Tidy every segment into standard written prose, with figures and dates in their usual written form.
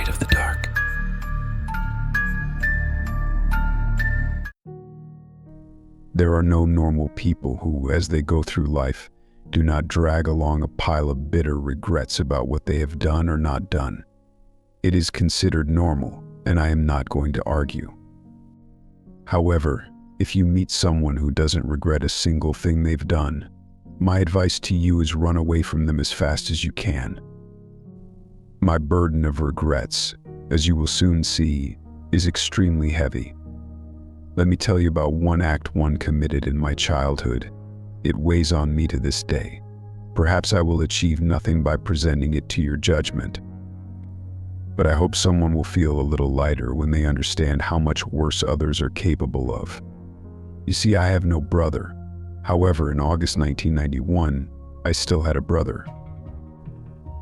afraid of the dark. There are no normal people who, as they go through life, do not drag along a pile of bitter regrets about what they have done or not done. It is considered normal, and I am not going to argue. However, if you meet someone who doesn't regret a single thing they've done, my advice to you is run away from them as fast as you can. My burden of regrets, as you will soon see, is extremely heavy. Let me tell you about one act one committed in my childhood. It weighs on me to this day. Perhaps I will achieve nothing by presenting it to your judgment, but I hope someone will feel a little lighter when they understand how much worse others are capable of. You see, I have no brother. However, in August 1991, I still had a brother.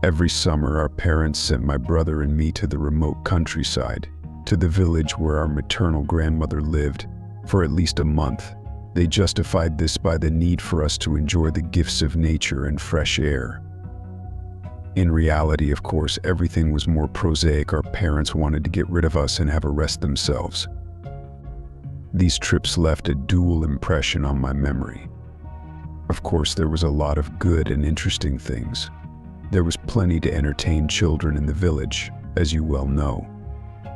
Every summer, our parents sent my brother and me to the remote countryside, to the village where our maternal grandmother lived, for at least a month. They justified this by the need for us to enjoy the gifts of nature and fresh air. In reality, of course, everything was more prosaic. Our parents wanted to get rid of us and have a rest themselves. These trips left a dual impression on my memory. Of course, there was a lot of good and interesting things. There was plenty to entertain children in the village, as you well know.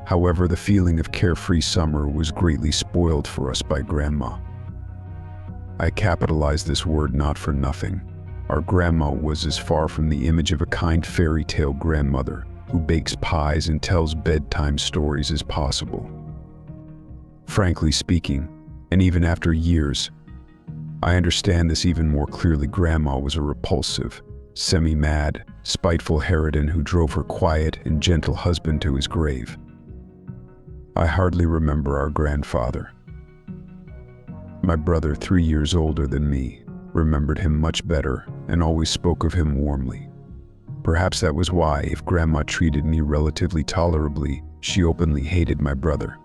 However, the feeling of carefree summer was greatly spoiled for us by Grandma. I capitalize this word not for nothing. Our grandma was as far from the image of a kind fairy tale grandmother who bakes pies and tells bedtime stories as possible. Frankly speaking, and even after years, I understand this even more clearly. Grandma was a repulsive, semi-mad, spiteful harridan who drove her quiet and gentle husband to his grave. I hardly remember our grandfather. My brother, 3 years older than me, remembered him much better and always spoke of him warmly. Perhaps that was why, if Grandma treated me relatively tolerably, she openly hated my brother.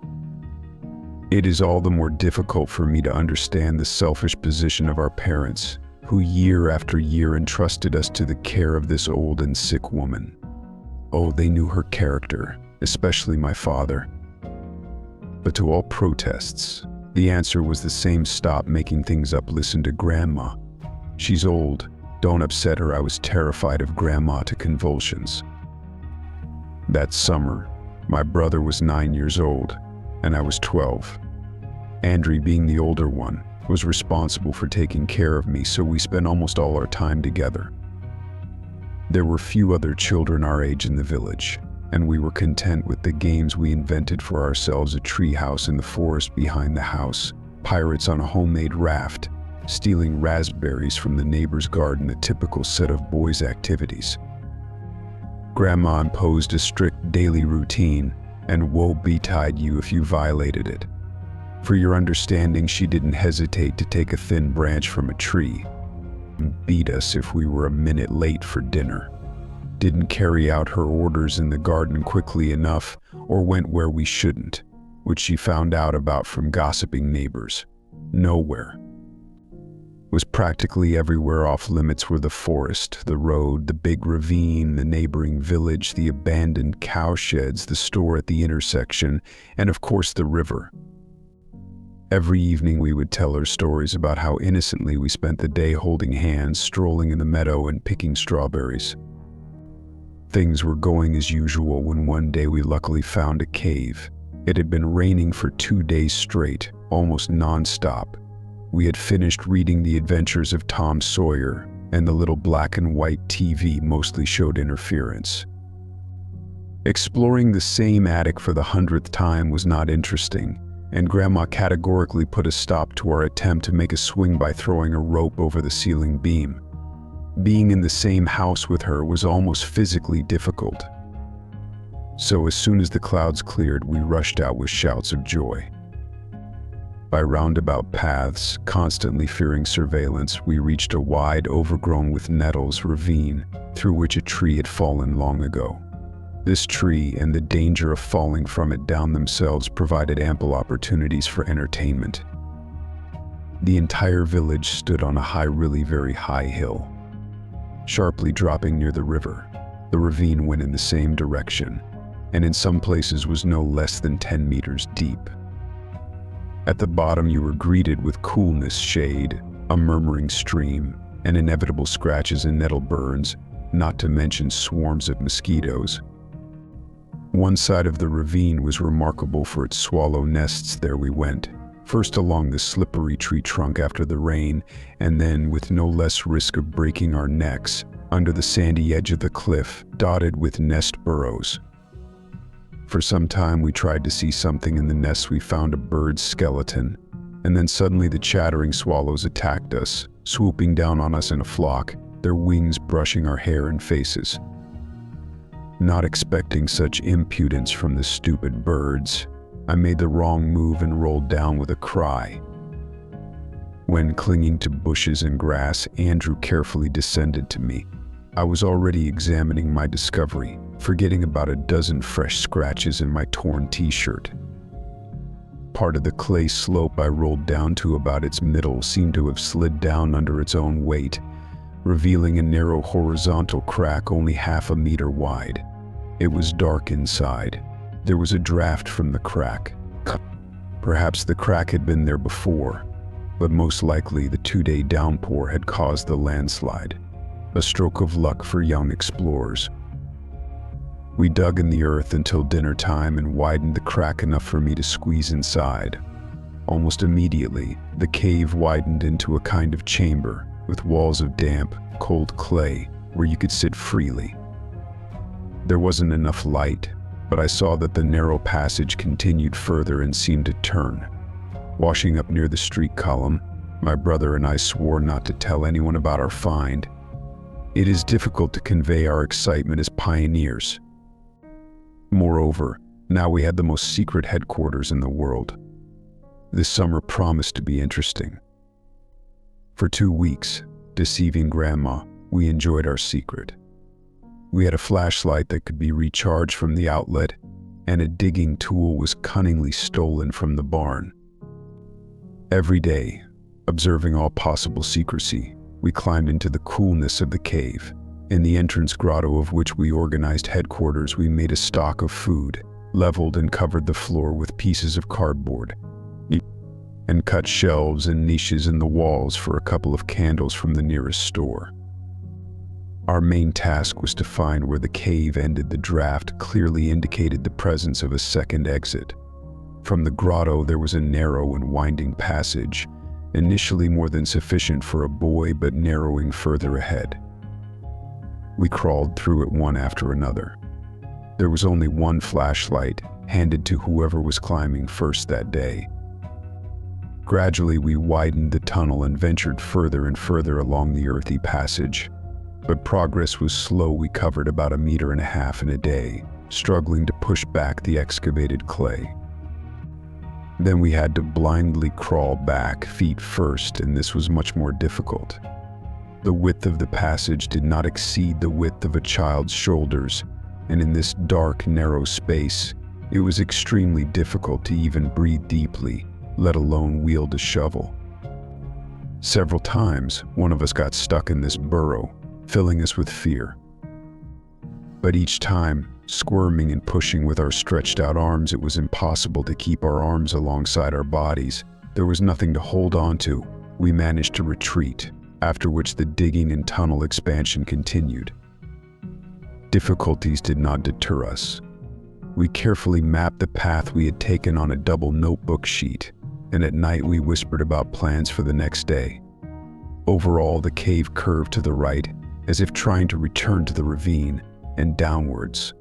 It is all the more difficult for me to understand the selfish position of our parents, who year after year entrusted us to the care of this old and sick woman. Oh, they knew her character, especially my father. But to all protests, the answer was the same: stop making things up, listen to Grandma. She's old, don't upset her. I was terrified of Grandma to convulsions. That summer, my brother was 9 years old, and I was 12. Andrew, being the older one, was responsible for taking care of me, so we spent almost all our time together. There were few other children our age in the village, and we were content with the games we invented for ourselves: a tree house in the forest behind the house, pirates on a homemade raft, stealing raspberries from the neighbor's garden, a typical set of boys' activities. Grandma imposed a strict daily routine, and woe betide you if you violated it. For your understanding, she didn't hesitate to take a thin branch from a tree and beat us if we were a minute late for dinner, didn't carry out her orders in the garden quickly enough, or went where we shouldn't, which she found out about from gossiping neighbors. Nowhere. Was practically everywhere off limits were the forest, the road, the big ravine, the neighboring village, the abandoned cowsheds, the store at the intersection, and of course the river. Every evening we would tell her stories about how innocently we spent the day holding hands, strolling in the meadow and picking strawberries. Things were going as usual when one day we luckily found a cave. It had been raining for 2 days straight, almost non-stop. We had finished reading The Adventures of Tom Sawyer, and the little black and white TV mostly showed interference. Exploring the same attic for the 100th time was not interesting, and Grandma categorically put a stop to our attempt to make a swing by throwing a rope over the ceiling beam. Being in the same house with her was almost physically difficult. So as soon as the clouds cleared, we rushed out with shouts of joy. By roundabout paths, constantly fearing surveillance, we reached a wide, overgrown with nettles ravine through which a tree had fallen long ago. This tree and the danger of falling from it down themselves provided ample opportunities for entertainment. The entire village stood on a high, really very high hill, sharply dropping near the river. The ravine went in the same direction. and in some places was no less than 10 meters deep. At the bottom you were greeted with coolness, shade, a murmuring stream, and inevitable scratches and nettle burns, not to mention swarms of mosquitoes. One side of the ravine was remarkable for its swallow nests. There we went, first along the slippery tree trunk after the rain, and then, with no less risk of breaking our necks, under the sandy edge of the cliff, dotted with nest burrows. For some time we tried to see something in the nests. We found a bird's skeleton, and then suddenly the chattering swallows attacked us, swooping down on us in a flock, their wings brushing our hair and faces. Not expecting such impudence from the stupid birds, I made the wrong move and rolled down with a cry. When, clinging to bushes and grass, Andrew carefully descended to me, I was already examining my discovery, forgetting about a dozen fresh scratches in my torn t-shirt. Part of the clay slope I rolled down to about its middle seemed to have slid down under its own weight, revealing a narrow horizontal crack only half a meter wide. It was dark inside. There was a draft from the crack. Perhaps the crack had been there before, but most likely the 2-day downpour had caused the landslide. A stroke of luck for young explorers. We dug in the earth until dinner time and widened the crack enough for me to squeeze inside. Almost immediately, the cave widened into a kind of chamber with walls of damp, cold clay where you could sit freely. There wasn't enough light, but I saw that the narrow passage continued further and seemed to turn. Washing up near the street column, my brother and I swore not to tell anyone about our find. It is difficult to convey our excitement as pioneers. Moreover, now we had the most secret headquarters in the world. This summer promised to be interesting. For 2 weeks, deceiving Grandma, we enjoyed our secret. We had a flashlight that could be recharged from the outlet, and a digging tool was cunningly stolen from the barn. Every day, observing all possible secrecy, we climbed into the coolness of the cave. In the entrance grotto of which we organized headquarters, we made a stock of food, leveled and covered the floor with pieces of cardboard, and cut shelves and niches in the walls for a couple of candles from the nearest store. Our main task was to find where the cave ended. The draft clearly indicated the presence of a second exit. From the grotto there was a narrow and winding passage, initially more than sufficient for a boy but narrowing further ahead. We crawled through it one after another. There was only one flashlight, handed to whoever was climbing first that day. Gradually we widened the tunnel and ventured further and further along the earthy passage. But progress was slow. We covered about 1.5 meters in a day, struggling to push back the excavated clay. Then we had to blindly crawl back, feet first, and this was much more difficult. The width of the passage did not exceed the width of a child's shoulders, and in this dark, narrow space, it was extremely difficult to even breathe deeply, let alone wield a shovel. Several times, one of us got stuck in this burrow, filling us with fear. But each time, squirming and pushing with our stretched out arms, it was impossible to keep our arms alongside our bodies. There was nothing to hold on to. We managed to retreat, after which the digging and tunnel expansion continued. Difficulties did not deter us. We carefully mapped the path we had taken on a double notebook sheet, and at night we whispered about plans for the next day. Overall, the cave curved to the right, as if trying to return to the ravine, and downwards.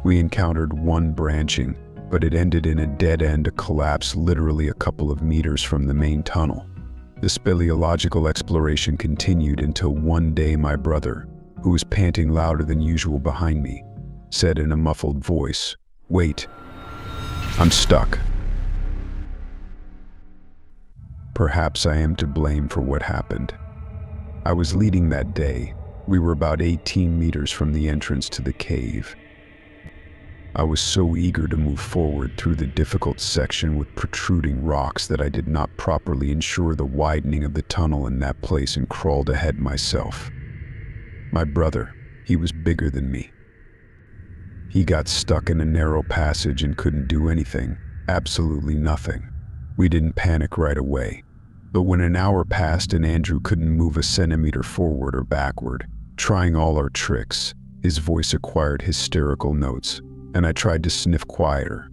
We encountered one branching, but it ended in a dead end, a collapse literally a couple of meters from the main tunnel. The speleological exploration continued until one day my brother, who was panting louder than usual behind me, said in a muffled voice, "Wait, I'm stuck." Perhaps I am to blame for what happened. I was leading that day. We were about 18 meters from the entrance to the cave. I was so eager to move forward through the difficult section with protruding rocks that I did not properly ensure the widening of the tunnel in that place and crawled ahead myself. My brother, he was bigger than me. He got stuck in a narrow passage and couldn't do anything, absolutely nothing. We didn't panic right away. But when an hour passed and Andrew couldn't move a centimeter forward or backward, trying all our tricks, his voice acquired hysterical notes, and I tried to sniff quieter.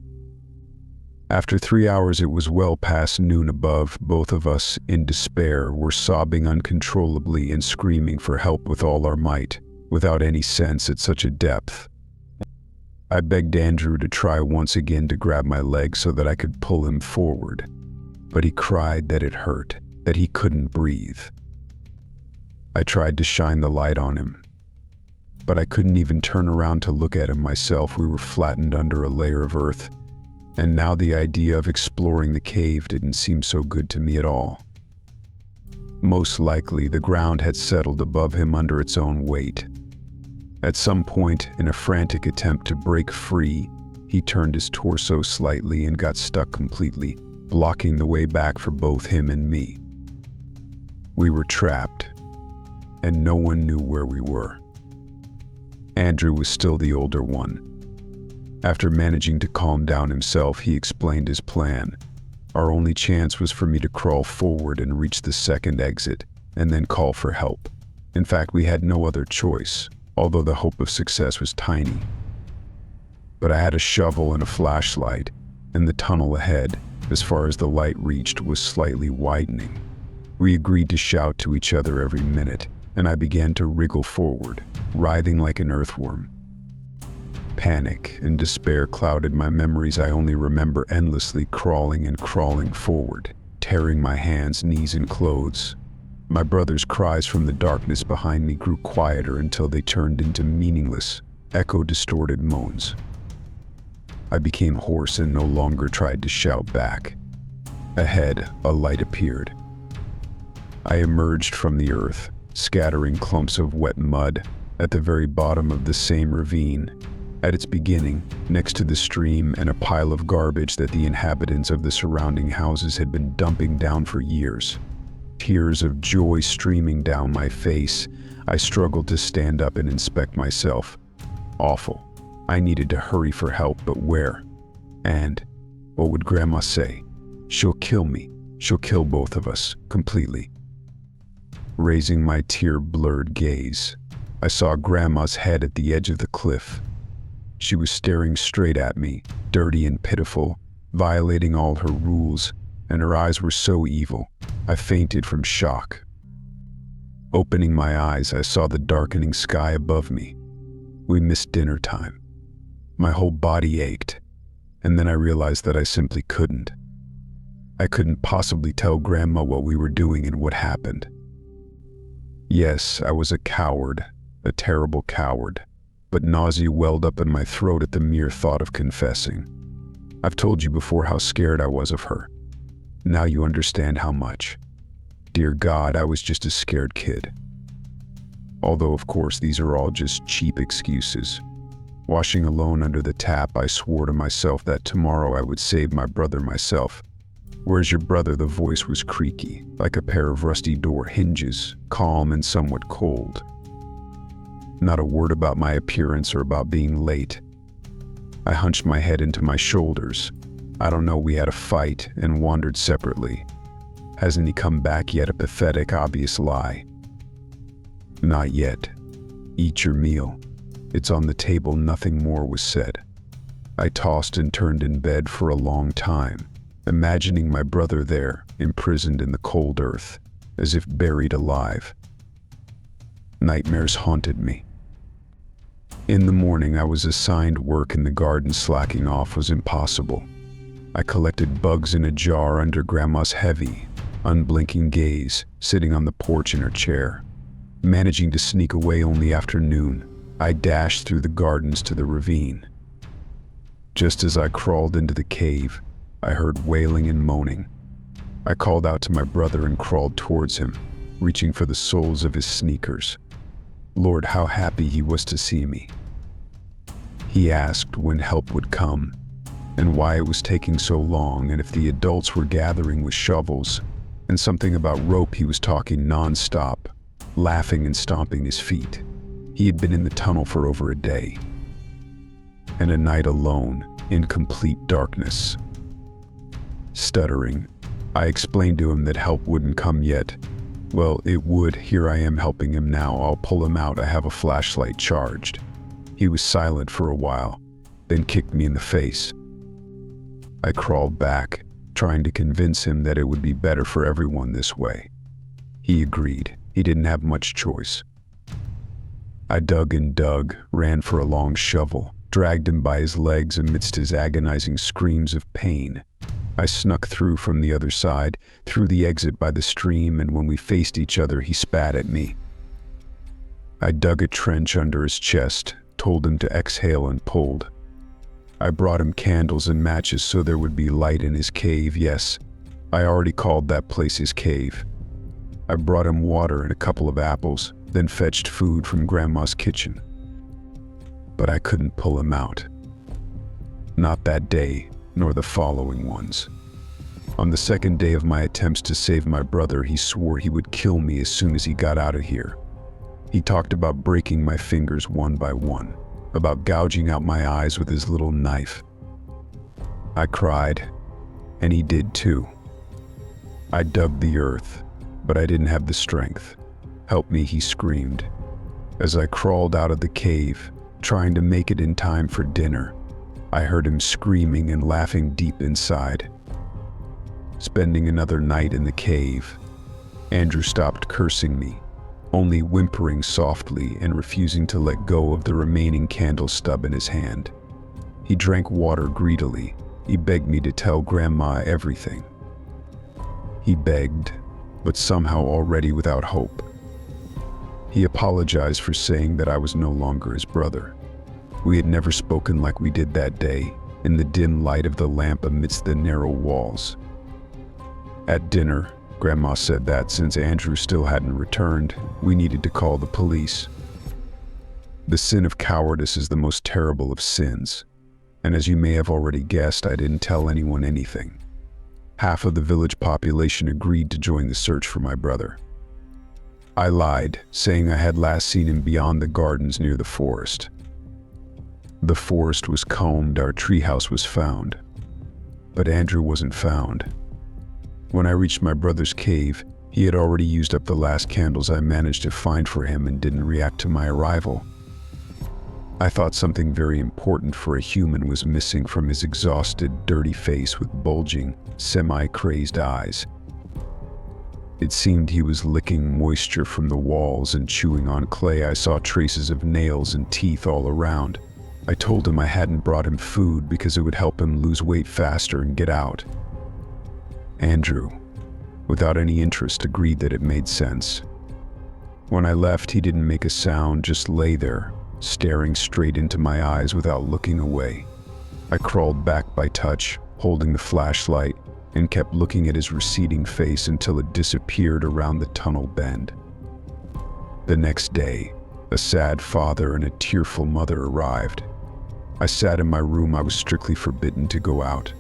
After 3 hours, it was well past noon above. Both of us, in despair, were sobbing uncontrollably and screaming for help with all our might, without any sense at such a depth. I begged Andrew to try once again to grab my leg so that I could pull him forward, but he cried that it hurt, that he couldn't breathe. I tried to shine the light on him, but I couldn't even turn around to look at him myself. We were flattened under a layer of earth, and now the idea of exploring the cave didn't seem so good to me at all. Most likely, the ground had settled above him under its own weight. At some point, in a frantic attempt to break free, he turned his torso slightly and got stuck completely, blocking the way back for both him and me. We were trapped, and no one knew where we were. Andrew was still the older one. After managing to calm down himself, he explained his plan. Our only chance was for me to crawl forward and reach the second exit, and then call for help. In fact, we had no other choice, although the hope of success was tiny. But I had a shovel and a flashlight, and the tunnel ahead, as far as the light reached, was slightly widening. We agreed to shout to each other every minute, and I began to wriggle forward, writhing like an earthworm. Panic and despair clouded my memories. I only remember endlessly crawling and crawling forward, tearing my hands, knees, and clothes. My brother's cries from the darkness behind me grew quieter until they turned into meaningless, echo-distorted moans. I became hoarse and no longer tried to shout back. Ahead, a light appeared. I emerged from the earth, scattering clumps of wet mud at the very bottom of the same ravine. At its beginning, next to the stream and a pile of garbage that the inhabitants of the surrounding houses had been dumping down for years. Tears of joy streaming down my face, I struggled to stand up and inspect myself. Awful. I needed to hurry for help, but where? And what would Grandma say? She'll kill me. She'll kill both of us, completely. Raising my tear-blurred gaze, I saw Grandma's head at the edge of the cliff. She was staring straight at me, dirty and pitiful, violating all her rules, and her eyes were so evil, I fainted from shock. Opening my eyes, I saw the darkening sky above me. We missed dinner time. My whole body ached, and then I realized that I simply couldn't. I couldn't possibly tell Grandma what we were doing and what happened. Yes, I was a coward, a terrible coward. But nausea welled up in my throat at the mere thought of confessing. I've told you before how scared I was of her. Now you understand how much. Dear God, I was just a scared kid. Although, of course, these are all just cheap excuses. Washing alone under the tap, I swore to myself that tomorrow I would save my brother myself. Where's your brother? The voice was creaky, like a pair of rusty door hinges, calm and somewhat cold. Not a word about my appearance or about being late. I hunched my head into my shoulders. I don't know, we had a fight and wandered separately. Hasn't he come back yet? A pathetic, obvious lie. Not yet. Eat your meal. It's on the table. Nothing more was said. I tossed and turned in bed for a long time, imagining my brother there, imprisoned in the cold earth, as if buried alive. Nightmares haunted me. In the morning, I was assigned work in the garden. Slacking off was impossible. I collected bugs in a jar under Grandma's heavy, unblinking gaze, sitting on the porch in her chair. Managing to sneak away only after noon, I dashed through the gardens to the ravine. Just as I crawled into the cave, I heard wailing and moaning. I called out to my brother and crawled towards him, reaching for the soles of his sneakers. Lord, how happy he was to see me. He asked when help would come, and why it was taking so long, and if the adults were gathering with shovels, and something about rope. He was talking non-stop, laughing and stomping his feet. He had been in the tunnel for over a day. and a night alone in complete darkness. Stuttering, I explained to him that help wouldn't come yet. Well, it would. Here I am helping him now. I'll pull him out. I have a flashlight charged. He was silent for a while, then kicked me in the face. I crawled back, trying to convince him that it would be better for everyone this way. He agreed. He didn't have much choice. I dug and dug, ran for a long shovel, dragged him by his legs amidst his agonizing screams of pain. I snuck through from the other side, through the exit by the stream, and when we faced each other, he spat at me. I dug a trench under his chest, told him to exhale, and pulled. I brought him candles and matches so there would be light in his cave. Yes, I already called that place his cave. I brought him water and a couple of apples, then fetched food from Grandma's kitchen. But I couldn't pull him out. Not that day, nor the following ones. On the second day of my attempts to save my brother, he swore he would kill me as soon as he got out of here. He talked about breaking my fingers one by one, about gouging out my eyes with his little knife. I cried, and he did too. I dug the earth, but I didn't have the strength. "Help me," he screamed. As I crawled out of the cave, trying to make it in time for dinner, I heard him screaming and laughing deep inside. Spending another night in the cave, Andrew stopped cursing me, only whimpering softly and refusing to let go of the remaining candle stub in his hand. He drank water greedily. He begged me to tell Grandma everything. He begged, but somehow already without hope. He apologized for saying that I was no longer his brother. We had never spoken like we did that day, in the dim light of the lamp amidst the narrow walls. At dinner, Grandma said that since Andrew still hadn't returned, we needed to call the police. The sin of cowardice is the most terrible of sins, and as you may have already guessed, I didn't tell anyone anything. Half of the village population agreed to join the search for my brother. I lied, saying I had last seen him beyond the gardens near the forest. The forest was combed, our treehouse was found, but Andrew wasn't found. When I reached my brother's cave, he had already used up the last candles I managed to find for him and didn't react to my arrival. I thought something very important for a human was missing from his exhausted, dirty face with bulging, semi-crazed eyes. It seemed he was licking moisture from the walls and chewing on clay. I saw traces of nails and teeth all around. I told him I hadn't brought him food because it would help him lose weight faster and get out. Andrew, without any interest, agreed that it made sense. When I left, he didn't make a sound, just lay there, staring straight into my eyes without looking away. I crawled back by touch, holding the flashlight, and kept looking at his receding face until it disappeared around the tunnel bend. The next day, a sad father and a tearful mother arrived. I sat in my room. I was strictly forbidden to go out.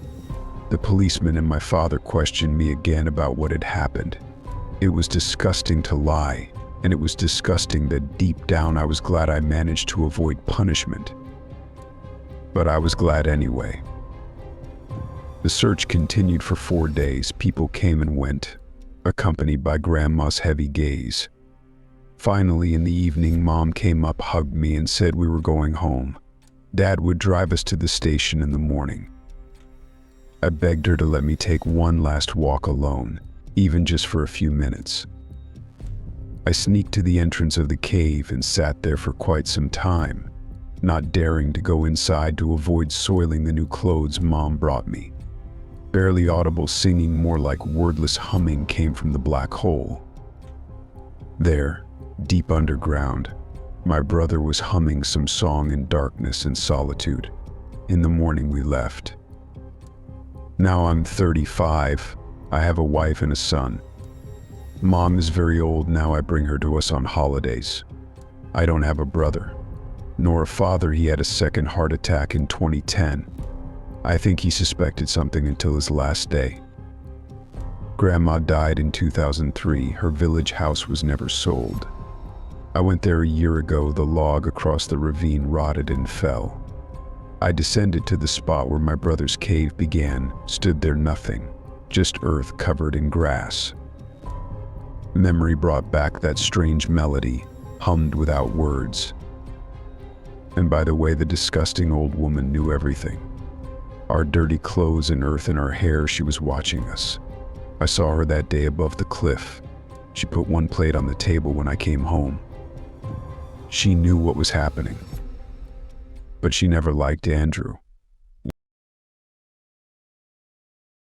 The policeman and my father questioned me again about what had happened. It was disgusting to lie, and it was disgusting that deep down I was glad I managed to avoid punishment. But I was glad anyway. The search continued for 4 days. People came and went, accompanied by Grandma's heavy gaze. Finally, in the evening, Mom came up, hugged me, and said we were going home. Dad would drive us to the station in the morning. I begged her to let me take one last walk alone, even just for a few minutes. I sneaked to the entrance of the cave and sat there for quite some time, not daring to go inside to avoid soiling the new clothes Mom brought me. Barely audible singing, more like wordless humming, came from the black hole. There, deep underground, my brother was humming some song in darkness and solitude. In the morning we left. Now I'm 35. I have a wife and a son. Mom is very old now. I bring her to us on holidays. I don't have a brother, nor a father. He had a second heart attack in 2010. I think he suspected something until his last day. Grandma died in 2003. Her village house was never sold. I went there a year ago. The log across the ravine rotted and fell. I descended to the spot where my brother's cave began. Stood there nothing, just earth covered in grass. Memory brought back that strange melody, hummed without words. And by the way, the disgusting old woman knew everything. Our dirty clothes and earth in our hair, she was watching us. I saw her that day above the cliff. She put one plate on the table when I came home. She knew what was happening. But she never liked Andrew.